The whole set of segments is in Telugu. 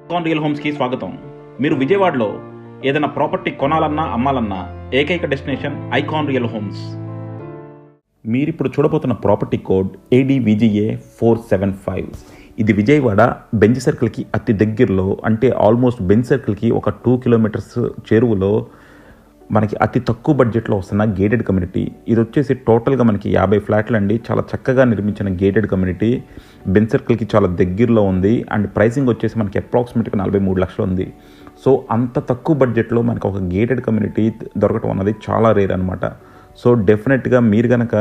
ఐకాన్ రియల్ హోమ్స్కి స్వాగతం. మీరు విజయవాడలో ఏదైనా ప్రాపర్టీ కొనాలన్నా అమ్మాలన్నా ఏకైక డెస్టినేషన్ ఐకాన్ రియల్ హోమ్స్. మీరు ఇప్పుడు చూడబోతున్న ప్రాపర్టీ కోడ్ ADVGA 475. ఇది విజయవాడ బెంజ్ సర్కిల్కి అతి దగ్గరలో, అంటే ఆల్మోస్ట్ బెంజ్ సర్కిల్కి ఒక 2 కిలోమీటర్స్ చేరువలో మనకి అతి తక్కువ బడ్జెట్లో వస్తున్న గేటెడ్ కమ్యూనిటీ. ఇది వచ్చేసి టోటల్గా మనకి 50 ఫ్లాట్లు అండి. చాలా చక్కగా నిర్మించిన గేటెడ్ కమ్యూనిటీ. బెంజ్ సర్కిల్కి చాలా దగ్గరలో ఉంది. అండ్ ప్రైసింగ్ వచ్చేసి మనకి అప్రాక్సిమేట్గా 43 లక్షలు ఉంది. సో అంత తక్కువ బడ్జెట్లో మనకి ఒక గేటెడ్ కమ్యూనిటీ దొరకటం అన్నది చాలా రేర్ అనమాట. సో డెఫినెట్గా మీరు కనుక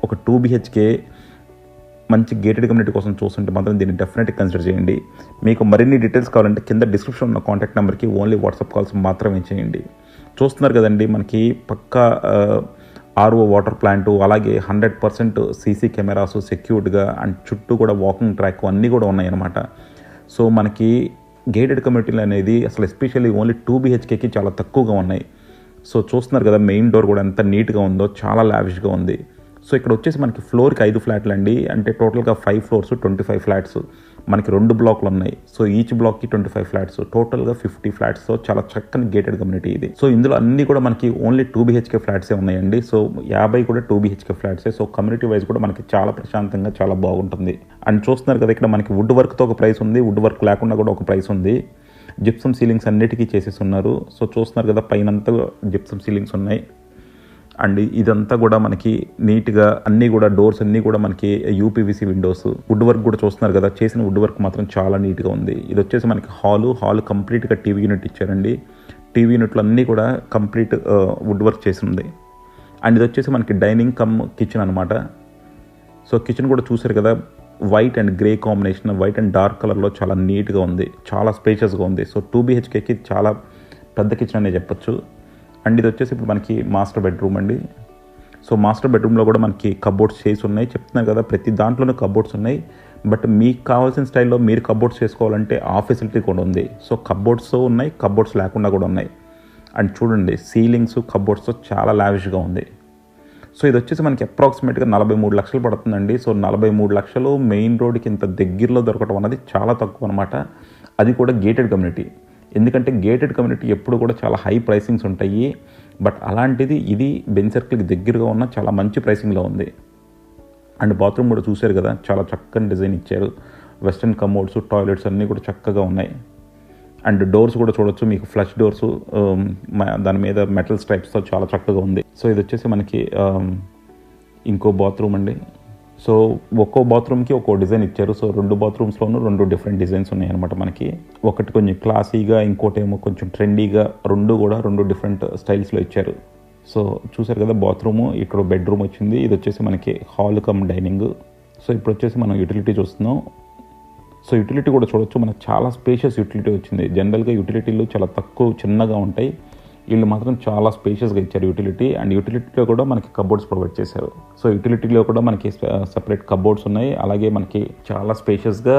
ఒక 2 BHK మంచి గేటెడ్ కమ్యూనిటీ కోసం చూస్తుంటే మాత్రం దీన్ని డెఫినెట్గా కన్సిడర్ చేయండి. మీకు మరిన్ని డీటెయిల్స్ కావాలంటే కింద డిస్క్రిప్షన్ ఉన్న కాంటాక్ట్ నెంబర్కి ఓన్లీ వాట్సాప్ కాల్స్ మాత్రమే చేయండి. చూస్తున్నారు కదండి, మనకి పక్కా RO వాటర్ ప్లాంటు, అలాగే 100% CC కెమెరాస్ సెక్యూర్డ్గా, అండ్ చుట్టూ కూడా వాకింగ్ ట్రాక్ అన్నీ కూడా ఉన్నాయన్నమాట. సో మనకి గేటెడ్ కమ్యూనిటీలు అనేది అసలు ఎస్పెషల్లీ ఓన్లీ 2 BHKకి చాలా తక్కువగా ఉన్నాయి. సో చూస్తున్నారు కదా, మెయిన్ డోర్ కూడా ఎంత నీట్గా ఉందో, చాలా లావిష్గా ఉంది. సో ఇక్కడ వచ్చేసి మనకి ఫ్లోర్కి 5 ఫ్లాట్లు అండి. అంటే టోటల్గా 5 ఫ్లోర్స్ 25 ఫ్లాట్స్ మనకి 2 బ్లాక్లు ఉన్నాయి. సో ఈచ్ బ్లాక్కి 25 ఫ్లాట్స్, టోటల్గా 50 ఫ్లాట్స్తో చాలా చక్కని గేటెడ్ కమ్యూనిటీ ఇది. సో ఇందులో అన్నీ కూడా మనకి ఓన్లీ 2 BHK ఫ్లాట్సే ఉన్నాయండి. సో 50 కూడా 2 BHK ఫ్లాట్సే. సో కమ్యూనిటీ వైజ్ కూడా మనకి చాలా ప్రశాంతంగా చాలా బాగుంటుంది. అండ్ చూస్తున్నారు కదా, ఇక్కడ మనకి వుడ్ వర్క్తో ఒక ప్రైస్ ఉంది, వుడ్ వర్క్ లేకుండా కూడా ఒక ప్రైస్ ఉంది. జిప్సమ్ సీలింగ్స్ అన్నిటికీ చేసేసి ఉన్నారు. సో చూస్తున్నారు కదా, పైనంతా జిప్సమ్ సీలింగ్స్ ఉన్నాయి. అండ్ ఇదంతా కూడా మనకి నీట్గా అన్నీ కూడా డోర్స్ అన్నీ కూడా మనకి UPVC విండోస్, వుడ్ వర్క్ కూడా చూస్తున్నారు కదా, చేసిన వుడ్ వర్క్ మాత్రం చాలా నీట్గా ఉంది. ఇది వచ్చేసి మనకి హాల్ కంప్లీట్గా టీవీ యూనిట్ ఇచ్చారండి. టీవీ యూనిట్లు అన్నీ కూడా కంప్లీట్ వుడ్ వర్క్ చేసి ఉంది. అండ్ ఇది వచ్చేసి మనకి డైనింగ్ కమ్ కిచెన్ అనమాట. సో కిచెన్ కూడా చూసారు కదా, white and grey combination, white and dark కలర్లో చాలా నీట్గా ఉంది, చాలా స్పేషియస్గా ఉంది. సో 2 BHKకి చాలా పెద్ద కిచెన్ అనే చెప్పొచ్చు. అండ్ ఇది వచ్చేసి ఇప్పుడు మనకి మాస్టర్ బెడ్రూమ్ అండి. సో మాస్టర్ బెడ్రూమ్లో కూడా మనకి కబోర్డ్స్ చేసి ఉన్నాయి. చెప్తున్నారు కదా, ప్రతి దాంట్లోనే కబోర్డ్స్ ఉన్నాయి. బట్ మీకు కావాల్సిన స్టైల్లో మీరు కబోర్డ్స్ చేసుకోవాలంటే ఆ ఫెసిలిటీ కూడా ఉంది. సో కబోర్డ్స్ ఉన్నాయి, కబోర్డ్స్ లేకుండా కూడా ఉన్నాయి. అండ్ చూడండి, సీలింగ్స్ కబోర్డ్స్ చాలా లావిష్గా ఉంది. సో ఇది వచ్చేసి మనకి అప్రాక్సిమేట్గా 43 లక్షలు పడుతుందండి. సో 43 లక్షలు మెయిన్ రోడ్కి ఇంత దగ్గరలో దొరకడం అన్నది చాలా తక్కువ అనమాట. అది కూడా గేటెడ్ కమ్యూనిటీ. ఎందుకంటే గేటెడ్ కమ్యూనిటీ ఎప్పుడు కూడా చాలా హై ప్రైసింగ్స్ ఉంటాయి. బట్ అలాంటిది ఇది బెంజ్ సర్కిల్కి దగ్గరగా ఉన్న చాలా మంచి ప్రైసింగ్లో ఉంది. అండ్ బాత్రూమ్ కూడా చూశారు కదా, చాలా చక్కని డిజైన్ ఇచ్చారు. వెస్ట్రన్ కమోడ్స్, టాయిలెట్స్ అన్నీ కూడా చక్కగా ఉన్నాయి. అండ్ డోర్స్ కూడా చూడొచ్చు, మీకు ఫ్లష్ డోర్స్, దాని మీద మెటల్ స్ట్రైప్స్తో చాలా చక్కగా ఉంది. సో ఇది వచ్చేసి మనకి ఇంకో బాత్రూమ్ అండి. సో ఒక్కో బాత్రూమ్కి ఒక్కో డిజైన్ ఇచ్చారు. సో 2 బాత్రూమ్స్లోనూ 2 డిఫరెంట్ డిజైన్స్ ఉన్నాయన్నమాట మనకి. ఒకటి కొంచెం క్లాసీగా, ఇంకోటి ఏమో కొంచెం ట్రెండీగా, 2 కూడా 2 డిఫరెంట్ స్టైల్స్లో ఇచ్చారు. సో చూసారు కదా, బాత్రూము, ఇక్కడ బెడ్రూమ్ వచ్చింది. ఇది వచ్చేసి మనకి హాల్ కమ్ డైనింగ్. సో ఇప్పుడు వచ్చేసి మనం యూటిలిటీ చూస్తున్నాం. సో యూటిలిటీ కూడా చూడొచ్చు, మనకు చాలా స్పేషియస్ యూటిలిటీ వచ్చింది. జనరల్గా యూటిలిటీలు చాలా తక్కువ చిన్నగా ఉంటాయి, వీళ్ళు మాత్రం చాలా స్పేషియస్గా ఇచ్చారు యూటిలిటీ. అండ్ యూటిలిటీలో కూడా మనకి కబోర్డ్స్ ప్రొవైడ్ చేశారు. సో యూటిలిటీలో కూడా మనకి సెపరేట్ కబోర్డ్స్ ఉన్నాయి, అలాగే మనకి చాలా స్పేషియస్గా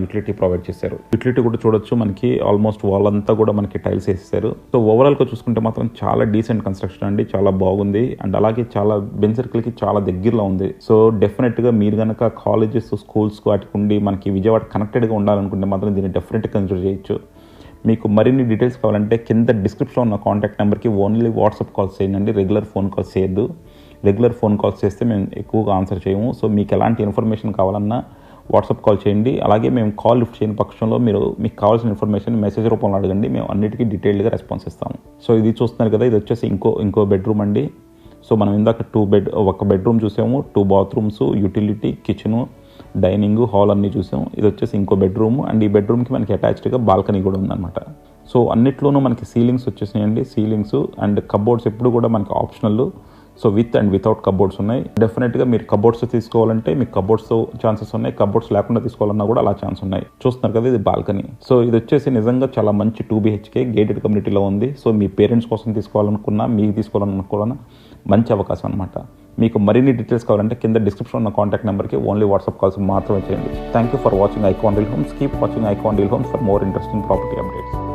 యూటిలిటీ ప్రొవైడ్ చేశారు. యూటిలిటీ కూడా చూడొచ్చు, మనకి ఆల్మోస్ట్ వాల్ అంతా కూడా మనకి టైల్స్ వేసేసారు. సో ఓవరాల్గా చూసుకుంటే మాత్రం చాలా డీసెంట్ కన్స్ట్రక్షన్ అండి, చాలా బాగుంది. అండ్ అలాగే చాలా బెంజ్ సర్కిల్కి చాలా దగ్గరలో ఉంది. సో డెఫినెట్గా మీరు కనుక కాలేజెస్, స్కూల్స్ వాటికి ఉండి మనకి విజయవాడ కనెక్టెడ్గా ఉండాలనుకుంటే మాత్రం దీన్ని డెఫినెట్గా కన్సిడర్ చేయొచ్చు. మీకు మరిన్ని డీటెయిల్స్ కావాలంటే కింద డిస్క్రిప్షన్లో ఉన్న కాంటాక్ట్ నెంబర్కి ఓన్లీ వాట్సాప్ కాల్స్ చేయండి. రెగ్యులర్ ఫోన్ కాల్స్ చేయొద్దు. రెగ్యులర్ ఫోన్ కాల్స్ చేస్తే మేము ఎక్కువగా ఆన్సర్ చేయము. సో మీకు ఎలాంటి ఇన్ఫర్మేషన్ కావాలన్నా వాట్సాప్ కాల్ చేయండి. అలాగే మేము కాల్ లిఫ్ట్ చేయని పక్షంలో మీకు కావాల్సిన ఇన్ఫర్మేషన్ మెసేజ్ రూపంలో అడగండి, మేము అన్నిటికీ డీటెయిల్డ్గా రెస్పాన్స్ ఇస్తాము. సో ఇది చూస్తున్నారు కదా, ఇది వచ్చేసి ఇంకో బెడ్రూమ్ అండి. సో మనం ఇందాక ఒక బెడ్రూమ్ చూసాము, 2 bathrooms, utility, kitchen, dining, hall అన్నీ చూసాం. ఇది వచ్చేసి ఇంకో బెడ్రూమ్. అండ్ ఈ బెడ్రూమ్కి మనకి అటాచ్డ్గా బాల్కనీ కూడా ఉందన్నమాట. సో అన్నిట్లోనూ మనకి సీలింగ్స్ వచ్చేసినాయండి. సీలింగ్స్ అండ్ కబోర్డ్స్ ఎప్పుడు కూడా మనకి optional. So with and without cupboards ఉన్నాయి. డెఫినెట్గా మీరు కబోర్డ్స్ తీసుకోవాలంటే మీకు కబోర్డ్స్ ఛాన్సెస్ ఉన్నాయి, కబోర్డ్స్ లేకుండా తీసుకోవాలన్నా కూడా అలా ఛాన్స్ ఉన్నాయి. చూస్తున్నారు కదా, ఇది బాల్కనీ. సో ఇది వచ్చేసి నిజంగా చాలా మంచి 2 BHK గేటెడ్ కమ్యూనిటీలో ఉంది. సో మీ పేరెంట్స్ కోసం తీసుకోవాలనుకున్నా, మీకు తీసుకోవాలనుకున్నా మంచి అవకాశం అనమాట. మీకు మరిన్ని డీటెయిల్స్ కావాలంటే కింద డిస్క్రిప్షన్ ఉన్న కాంటాక్ట్ నెంబర్కి ఓన్లీ వాట్సాప్ కాల్స్ మాత్రమే చేయండి. Thank you for watching icon real homes. Keep watching icon real homes for more interesting property updates.